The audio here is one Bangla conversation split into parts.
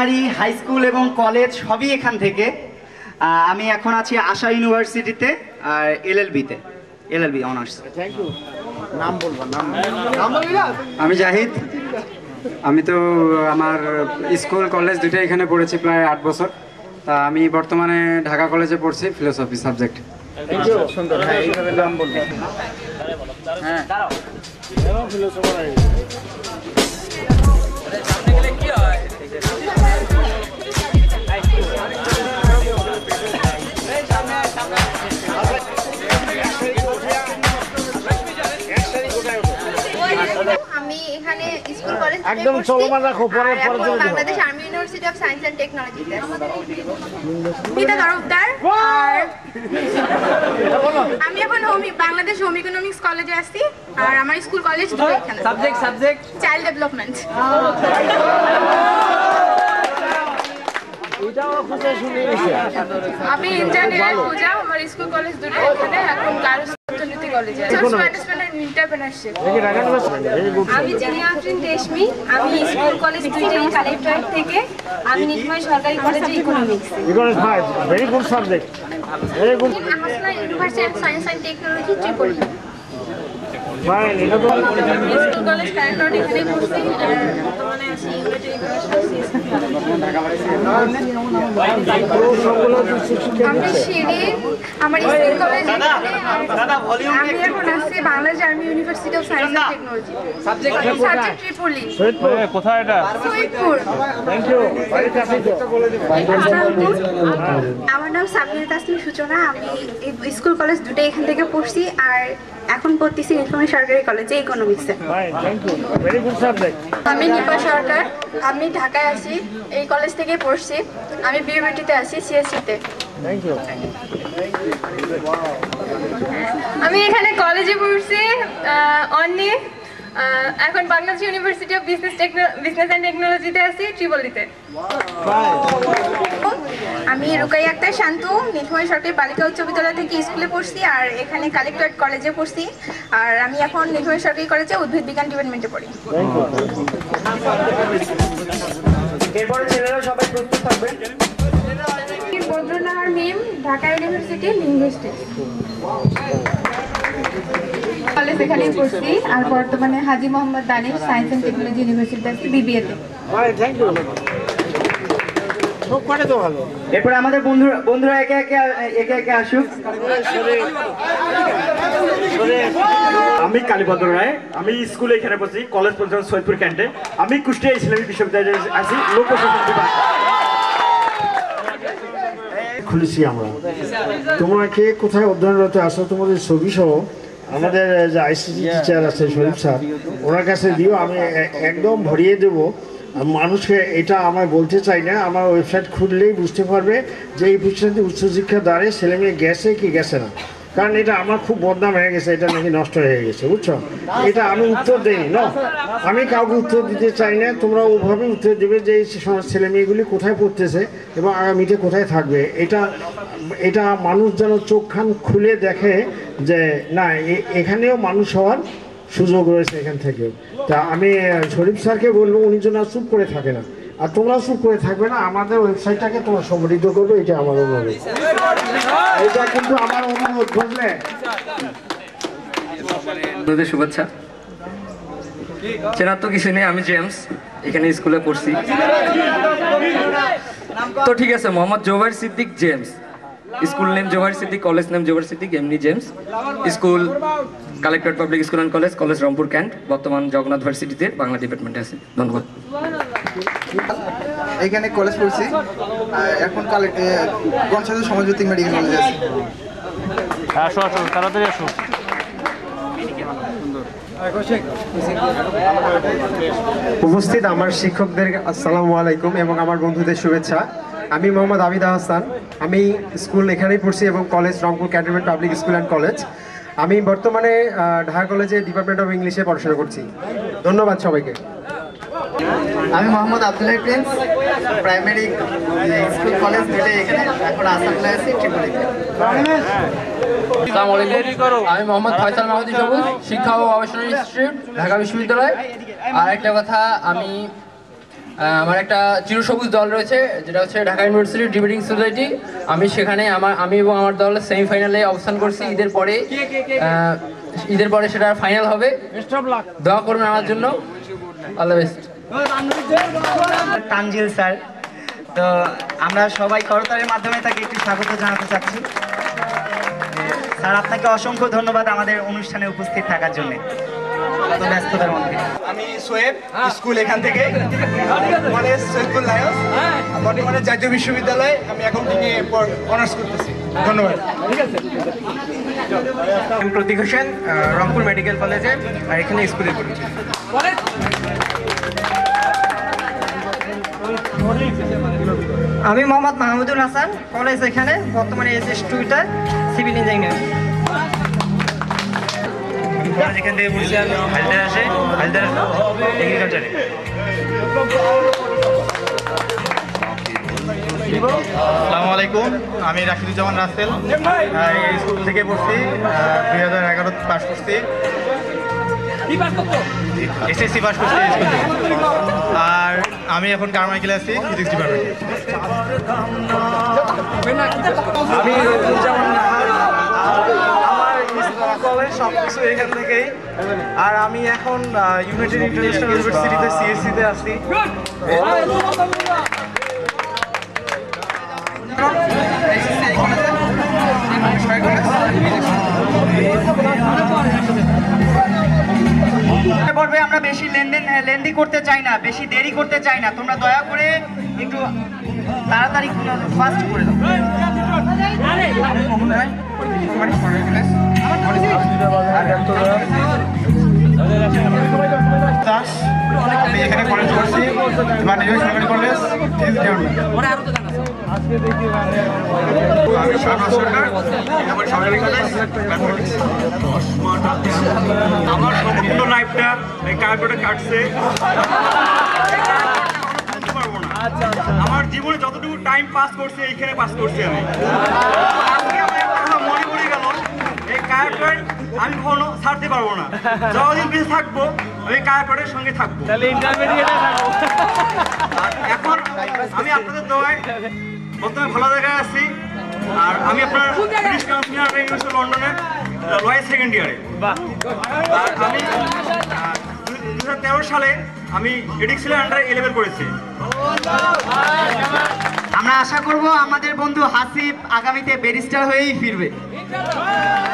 প্রাইমারি, হাই স্কুল এবং কলেজ সবই এখান থেকে। আমি এখন আছি আশা ইউনিভার্সিটিতে আর এলএলবি অনার্স। Thank you. নাম বলবো, নাম। আমি জাহিদ। আমি তো আমার স্কুল কলেজ দুটোই এখানে পড়েছি প্রায় 8 বছর। তা আমি বর্তমানে ঢাকা কলেজে পড়ছি ফিলোসফি সাবজেক্ট। Thank you. সুন্দর। হ্যাঁ, এইভাবে নাম বলবো। হ্যাঁ, ফিলোসফার। আমি এখানে স্কুল কলেজ একদম চলমান রাখো, পরে Bangladesh army university of science and টেকনোলজিতে মিতা তরফদার। আমি এখন বাংলাদেশ হোম ইকোনমিক্স কলেজে আছি আর আমার স্কুল কলেজ দুটো এখানে। Subject child development. আমি ইঞ্জিনিয়ার পূজা, আমার স্কুল কলেজ দুটো এখানে, এখন গার্লস অর্থনীতি কলেজে আছি। Management and entrepreneurship. আমি জিনিয়া আফরিন রেশমি, আমি স্কুল কলেজ দুইটাই কালেক্টরেট থেকে, আমি নির্ময় সরকারি কলেজে economics. Very good subject, very good. হাসনা university of science and technology ট্রিপলি। ফাইন, এটা তো স্কুল কলেজ কালেক্টরেট এখানেই পড়ছি আর বর্তমানে আছি ইউনিটি আমি শিরিন, আমার স্কুল কলেজ আমি এখন আছি Bangladesh army university of science and Technology. Subject triple E. কোথায় এটা? সৈয়দপুর। Thank you. আমার নাম সামিয়া তাসনিম সূচনা, আমি স্কুল কলেজ দুটো এখান থেকে পড়ছি আর এখন পড়তেছি নীলফামারী সরকারি কলেজে ইকোনমিক্সে। Thank you, very good subject. আমি নিপা সরকার, আমি ঢাকায় আছি, এই কলেজ থেকে পড়ছি, আমি বিউবিটিতে আছি সিএসসিতে। Thank you. আমি এখানে কলেজে পড়ছি অনলি, এখন Bangladesh university of business and টেকনোলজিতে আছি ট্রিপলিতে। আমি রুকাই আক্তার শান্তু, নীলফামারী সরকারি বালিকা উচ্চ বিদ্যালয় থেকে স্কুলে পড়ছি আর এখানে কালেক্টরেট কলেজে পড়ছি আর আমি এখন নীলফামারী সরকারি কলেজে উদ্ভিদ বিজ্ঞান ডিপার্টমেন্টে পড়ি। এরপরে ছেলেরা সবাই প্রস্তুত থাকবেন। Badrunnahar Mim, Dhaka University linguistics college এখানেই পড়ছি আর বর্তমানে Haji Mohammad Danesh Science and Technology University আছি বিবিএতে। Thank you. খুব করে তো ভালো। এরপরে আমাদের বন্ধুরা একে একে আসুক। আমি কালীপদ রায়, আমি স্কুলে এখানে পড়ছি, কলেজ পড়ছি সৈয়দপুর ক্যান্টে। আমি কুষ্টিয়া ইসলামী বিশ্ববিদ্যালয়ে আছি, লোক প্রশাসন বিভাগ। খুলেছি আমরা। তোমরা কে কোথায় অধ্যয়নরত আসো, তোমাদের ছবি সহ আমাদের যে আইসিটি টিচার আছে শরীফ স্যার, ওনার কাছে দিও, আমি একদম ভরিয়ে দেবো। মানুষকে এটা আমায় বলতে চাই না, আমার ওয়েবসাইট খুললেই বুঝতে পারবে যে এই প্রতিষ্ঠানটি উচ্চশিক্ষার দ্বারে ছেলেমেয়ে গেছে কি গেছে না। কারণ এটা আমার খুব বদনাম হয়ে গেছে, এটা নাকি নষ্ট হয়ে গেছে, বুঝছো? এটা আমি উত্তর দিই না, আমি কাউকে উত্তর দিতে চাই না। তোমরা ওভাবে উত্তর দেবে যে এই ছেলে মেয়েগুলি কোথায় পড়তেছে এবং আগামীতে কোথায় থাকবে। এটা মানুষ যেন চোখ খান খুলে দেখে যে না, এখানেও মানুষ হওয়ার সুযোগ রয়েছে এখান থেকে। তা আমি শরীফ স্যারকে বলবো উনি যেন চুপ করে থাকে না, আর তোমরা চুপ করে থাকবে না, আমাদের ওয়েবসাইটটাকে তোমরা সমৃদ্ধ করবে, এটা আমার অনুরোধ। এটা কিন্তু আমার অনুরোধ, বুঝলে? শুভেচ্ছা। চেনার তো কিছু নেই, আমি জেমস, এখানে স্কুলে পড়ছি। তো ঠিক আছে, Mohammad Jobair Siddique James, school name Jobair Siddique, college name Jobair Siddique, এমনি James. School collectorate public school and college, college Rangpur Cantt, বর্তমান জগন্নাথ ভার্সিটিতে বাংলা ডিপার্টমেন্টে আছে। ধন্যবাদ। এখানে কলেজ পড়ছি, এখন গণস্বাস্থ্য সমাজভিত্তিক মেডিকেল কলেজ আছে। আসো আসো, তাড়াতাড়ি আসো। উপস্থিত আমার শিক্ষকদের আসসালামু আলাইকুম এবং আমার বন্ধুদের শুভেচ্ছা। আমি মোহাম্মদ আবিদ হাসান, আমি স্কুল এখানেই পড়ছি এবং college Rangpur cantonment public school and college. আমি বর্তমানে ঢাকা কলেজে ডিপার্টমেন্ট অফ ইংলিশে পড়াশোনা করছি। ধন্যবাদ সবাইকে। আমি Mohammad Abdullah Prince, primary school college দুটোই এখানে, এখন আসামে আছি ট্রিপলিতে। আমি মোহাম্মদ ফয়সাল মাহমুদ সবুজ, শিক্ষা ও গবেষণা ইনস্টিটিউট, ঢাকা বিশ্ববিদ্যালয়। আর একটা কথা, আমি আমার একটা চিরসবুজ দল রয়েছে, যেটা হচ্ছে ঢাকা ইউনিভার্সিটি ডিবেটিং সোসাইটি। আমি সেখানে আমি এবং আমার দল সেমিফাইনালে অবস্থান করছি। ঈদের পরে সেটা ফাইনাল হবে। দোয়া করবেন আমার জন্য। All the best. Tanzil sir, তো আমরা সবাই করতালের মাধ্যমে তাকে একটু স্বাগত জানাতে চাচ্ছি। স্যার, আপনাকে অসংখ্য ধন্যবাদ আমাদের অনুষ্ঠানে উপস্থিত থাকার জন্য ব্যস্ততার মধ্যে। আমি সোয়েব, স্কুল এখান থেকে, কলেজ সৈয়দপুর লায়ন্স, বর্তমানে জাতীয় বিশ্ববিদ্যালয়ে আমি অ্যাকাউন্টিং এ অনার্স করতেছি। ধন্যবাদ। আমি প্রতীক হোসেন, রংপুর মেডিকেল কলেজে আর এখানে স্কুলে পড়েছি। আমি মোহাম্মদ মাহমুদুল হাসান, কলেজ এখানে, বর্তমানে SS2 সিভিল ইঞ্জিনিয়ার। এখান থেকে বলছি আমি হালদার এগ্রিকালচারে। আসসালামু আলাইকুম, আমি রাশিদুজ্জামান রাসেল, এই স্কুল থেকে পড়ছি, 2011 পাস করছি, SSC পাস করছি স্কুল থেকে। আর আমি এখন কারমাইকেলে আছি ফিজিক্স ডিপার্টমেন্টে। আমি আমার কলেজ সব কিছু এখান থেকেই। আর আমি এখন ইউনাইটেড ইন্টারন্যাশনাল ইউনিভার্সিটিতে CSC-তে আছি। পর্বে আমরা বেশি লেনদেন করতে চাই না, বেশি দেরি করতে চাই না। তোমরা দয়া করে একটু তাড়াতাড়ি ফাস্ট করে দাও। আমি এখানে কলেজ করছি, মানিকগঞ্জ সরকারি কলেজ। আমি শাহনাজ সরকার, সরকারি কলেজ। আমার সম্পূর্ণ লাইফটা এই কার্পেটে কাটছে। আমার জীবনে যতটুকু টাইম পাস করছে এইখানে পাস করছি আমি। আজকে আমার একটা কথা মনে পড়ে গেল, এই কার্পেট আমি কখনো ছাড়তে পারবো না। যতদিন বেঁচে থাকবো আমি কার্পেটের সঙ্গে থাকবো। আর এখন আমি আপনাদের দোয়ায় বর্তমানে ভালো জায়গায় আছি। আর আমি আপনার ব্রিটিশ কাউন্সিল ইউনিভার্সিটি লন্ডনের লয়ের সেকেন্ড ইয়ারে। আর আমি 2013 সালে আমি এডিক্সেলের আন্ডারে A-level করেছি। আমরা আশা করব আমাদের বন্ধু হাসিব আগামীতে ব্যারিস্টার হয়েই ফিরবে।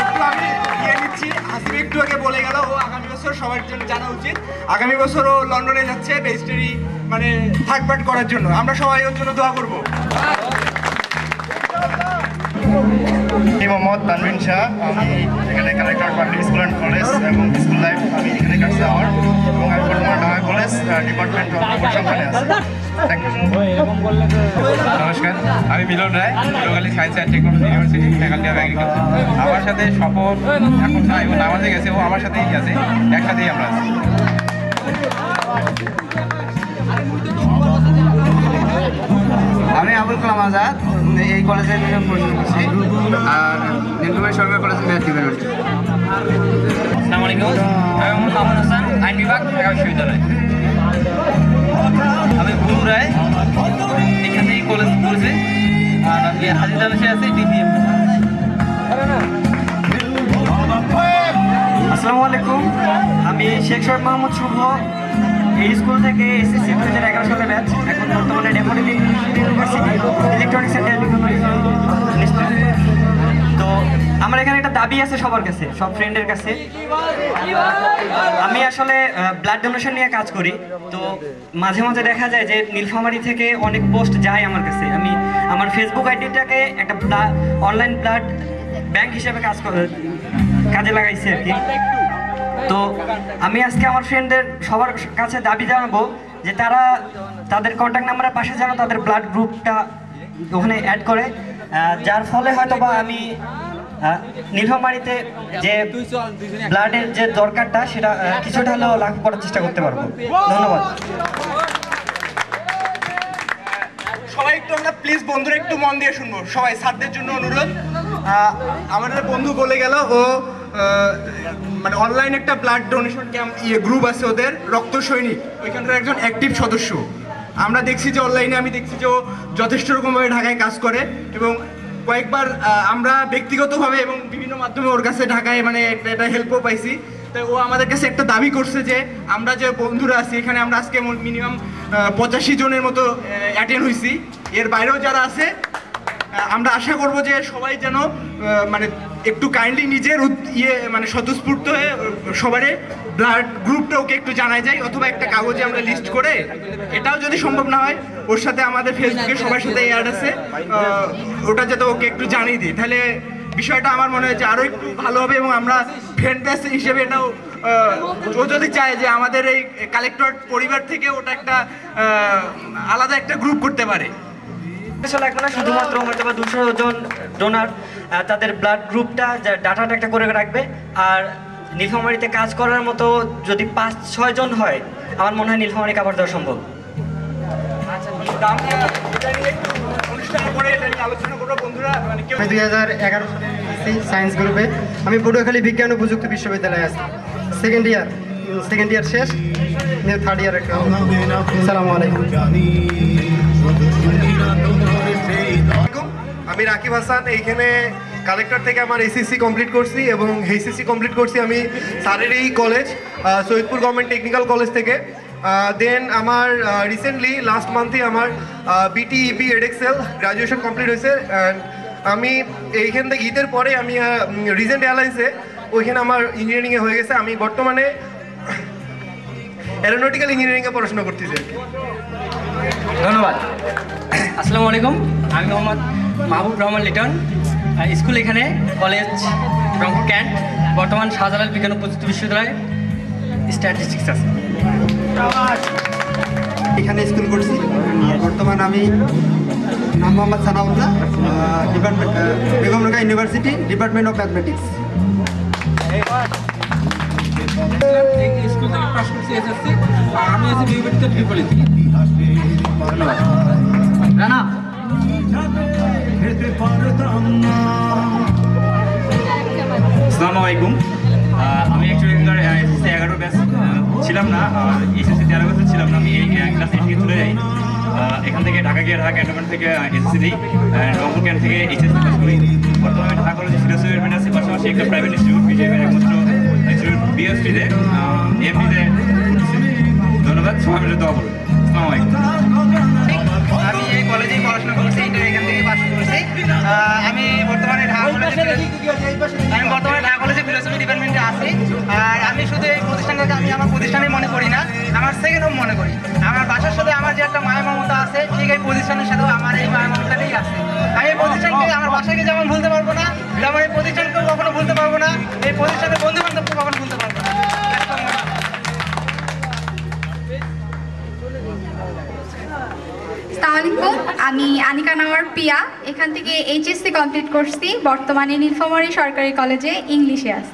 একটু আমি দিয়ে নিচ্ছি, হাসিব একটু আগে বলে গেল ও আগামী বছর সবার জন্য জানা উচিত, আগামী বছর ও লন্ডনে যাচ্ছে ব্যারিস্টারি মানে থার্ড পার্ট করার জন্য। আমরা সবাই ওর জন্য দোয়া করবো। মোহাম্মদ তানভিন শাহ, আমি এখানে collector public school and college এবং স্কুল লাইফ আমি এখানে কাটছি আমার, এবং আমি বর্তমানে ঢাকা কলেজ ডিপার্টমেন্ট অফ পরিসংখ্যানে আছি। Thank you. নমস্কার, আমি মিলন রায়, লোকালি science and technology university, faculty of agriculture. আমার সাথে স্বপন এখন নাই, ও নামাজে গেছে, ও আমার সাথেই আছে, একসাথেই আমরা আছি। আমি আবুল কালাম আজাদ, এই কলেজে পড়াশোনা করছি, আর নীলফামারী সরকারি কলেজে ম্যাথ ডিপার্টমেন্ট। আসসালামু আলাইকুম, আমি মোহাম্মদ মামুন হাসান, আইন বিভাগ, ঢাকা বিশ্ববিদ্যালয়। আমি বুলু রায়, এখান থেকে কলেজ পড়েছি। আর আমি হাজিদা বসে আছি DPM। আসসালামু আলাইকুম, আমি শেখ শোয়েব মাহমুদ শুভ, এই স্কুল থেকে SSC 2011 সালে ব্যাচ, এখন বর্তমানে deputy university electronics and telecommunication. তো আমার এখানে একটা দাবি আছে সবার কাছে, সব ফ্রেন্ডের কাছে। আমি আসলে ব্লাড ডোনেশন নিয়ে কাজ করি। তো মাঝে মাঝে দেখা যায় যে নীলফামারী থেকে অনেক পোস্ট যায় আমার কাছে। আমি আমার ফেসবুক আইডিটাকে একটা অনলাইন ব্লাড ব্যাংক হিসেবে কাজে লাগাইছি আর কি। তো আমি আজকে আমার ফ্রেন্ডদের সবার কাছে দাবি জানাবো যে তারা তাদের কন্ট্যাক্ট নাম্বারের পাশে যেন তাদের ব্লাড গ্রুপটা ওখানে অ্যাড করে, যার ফলে হয়তো বা আমি নীলফামারীতে যে ব্লাডের যে দরকারটা সেটা কিছুটা হলেও লাভ করার চেষ্টা করতে পারবো। ধন্যবাদ। সবাই একটু আমরা প্লিজ বন্ধুরা একটু মন দিয়ে শুনবো, সবাই স্যারদের জন্য অনুরোধ। আমাদের বন্ধু বলে গেল ও মানে অনলাইন একটা ব্লাড ডোনেশন ক্যাম্প গ্রুপ আছে ওদের, রক্ত সৈনিক, ওইখানকার একজন অ্যাক্টিভ সদস্য। আমরা দেখছি যে অনলাইনে আমি দেখছি যে ও যথেষ্ট রকমভাবে ঢাকায় কাজ করে এবং কয়েকবার আমরা ব্যক্তিগতভাবে এবং বিভিন্ন মাধ্যমে ওর কাছে ঢাকায় মানে একটা হেল্পও পাইছি। তো ও আমাদের কাছে একটা দাবি করছে যে আমরা যে বন্ধুরা আছি এখানে আমরা আজকে মিনিমাম 85 জনের মতো অ্যাটেন্ড হয়েছি, এর বাইরেও যারা আছে আমরা আশা করব যে সবাই যেন মানে একটু কাইন্ডলি নিজের মানে স্বতঃস্ফূর্ত হয়ে সবারই ব্লাড গ্রুপটা ওকে একটু জানাই যায়, অথবা একটা কাগজে আমরা লিস্ট করে, এটাও যদি সম্ভব না হয় ওর সাথে আমাদের ফেসবুকে সবার সাথে অ্যাড আছে, ওটা যাতে ওকে একটু জানিয়ে দিই, তাহলে বিষয়টা আমার মনে হয় যে আরও একটু ভালো হবে। এবং আমরা ফ্রেন্ড ব্যাচ হিসেবে এটাও ও যদি চায় যে আমাদের এই কালেক্টর পরিবার থেকে ওটা একটা আলাদা একটা গ্রুপ করতে পারে। লাগবে না, শুধুমাত্র হয়তো বা 200 জন ডোনার তাদের ব্লাড গ্রুপটা ডাটাটা একটা করে রাখবে। আর নীলফামারীতে কাজ করার মতো যদি 5-6 জন হয় আমার মনে হয় নীলফামারী কাভার দেওয়া সম্ভব। আমি 2011 সায়েন্স গ্রুপে, আমি পটুয়াখালী বিজ্ঞান ও প্রযুক্তি বিশ্ববিদ্যালয়ে আছি, সেকেন্ড ইয়ার শেষ, থার্ড ইয়ার। আসসালামু আলাইকুম। আমি রাকিব হাসান, এইখানে কালেক্টর থেকে আমার এসএসসি কমপ্লিট করছি এবং এইচএসসি কমপ্লিট করছি আমি স্যারের এই college Saidpur government technical college থেকে। দেন আমার রিসেন্টলি লাস্ট মান্থে আমার বিটিইপি এডেক্সেল গ্রাজুয়েশন কমপ্লিট হয়েছে। আমি এইখান থেকে ঈদের পরে আমি রিজেন্ট এয়ারলাইন্সে ওইখানে আমার ইঞ্জিনিয়ারিংয়ে হয়ে গেছে। আমি বর্তমানে এরোনটিক্যাল ইঞ্জিনিয়ারিংয়ে পড়াশোনা করতেছি। ধন্যবাদ। আসসালামু আলাইকুম, আমি মোহাম্মদ মাহবুব রহমান লিটন, স্কুল এখানে, কলেজ রংপুর ক্যান্ট, বর্তমান শাহজালাল বিজ্ঞান ও প্রযুক্তি বিশ্ববিদ্যালয় স্ট্যাটিস্টিক্স আছে। এখানে স্কুল করছি, আর বর্তমান আমি নাম Mohammad Sanaullah, department Begum Rokeya university, department of mathematics. School থেকে পাস করছি এসএসসি, আমি আছি বিউমেডিক্যাল ট্রিপলি। ধন্যবাদ। রানা আসসালামু আলাইকুম, আমি অ্যাকচুয়ালি এসএসসি 11 ব্যাচ ছিলাম না, এসএসসি 13 ব্যাচে ছিলাম না, আমি এই ক্লাস 8 থেকে চলে যাই। এখান থেকে ঢাকা গিয়ে ঢাকা ক্যান্টনমেন্ট থেকে এসএসসি দিই, রংপুর ক্যান্ট থেকে এইচএসসি পাস করি। বর্তমানে ঢাকা কলেজে ফিলোসফি ডিপার্টমেন্ট আছে, পাশাপাশি একটা প্রাইভেট ইনস্টিটিউট বিজেপির একমাত্র ইনস্টিটিউট বিএসপিতে এমপিতে। ধন্যবাদ, সবাই মিলে দোয়া করুন। আসসালামু আলাইকুম। আমি এই কলেজেই পড়াশোনা করছি, এখান থেকে পাস করছি। আমি বর্তমানে ঢাকা কলেজে ফিলোসফি ডিপার্টমেন্টে আছি। আর আমি শুধু এই প্রতিষ্ঠানটাকে আমি আমার প্রতিষ্ঠানই মনে করি না, আমার সেকেন্ড হোম মনে করি। আমার বাসার সাথে আমার যে একটা মায়া মমতা আছে, ঠিক এই প্রতিষ্ঠানের সাথেও আমার এই মায়া মমতাটাই আছে। আমি এই প্রতিষ্ঠানকে আমার বাসাকে যেমন ভুলতে পারবো না, তেমন এই প্রতিষ্ঠানকেও কখনো ভুলতে পারবো না, এই প্রতিষ্ঠানের বন্ধু বান্ধবকে কখনো ভুলতে পারবো না। আসসালামু আলাইকুম, আমি আনিকা নাওয়ার পিয়া, এখান থেকে এইচএসসি কমপ্লিট করছি, বর্তমানে নীলফামারী সরকারি কলেজে ইংলিশে আছি।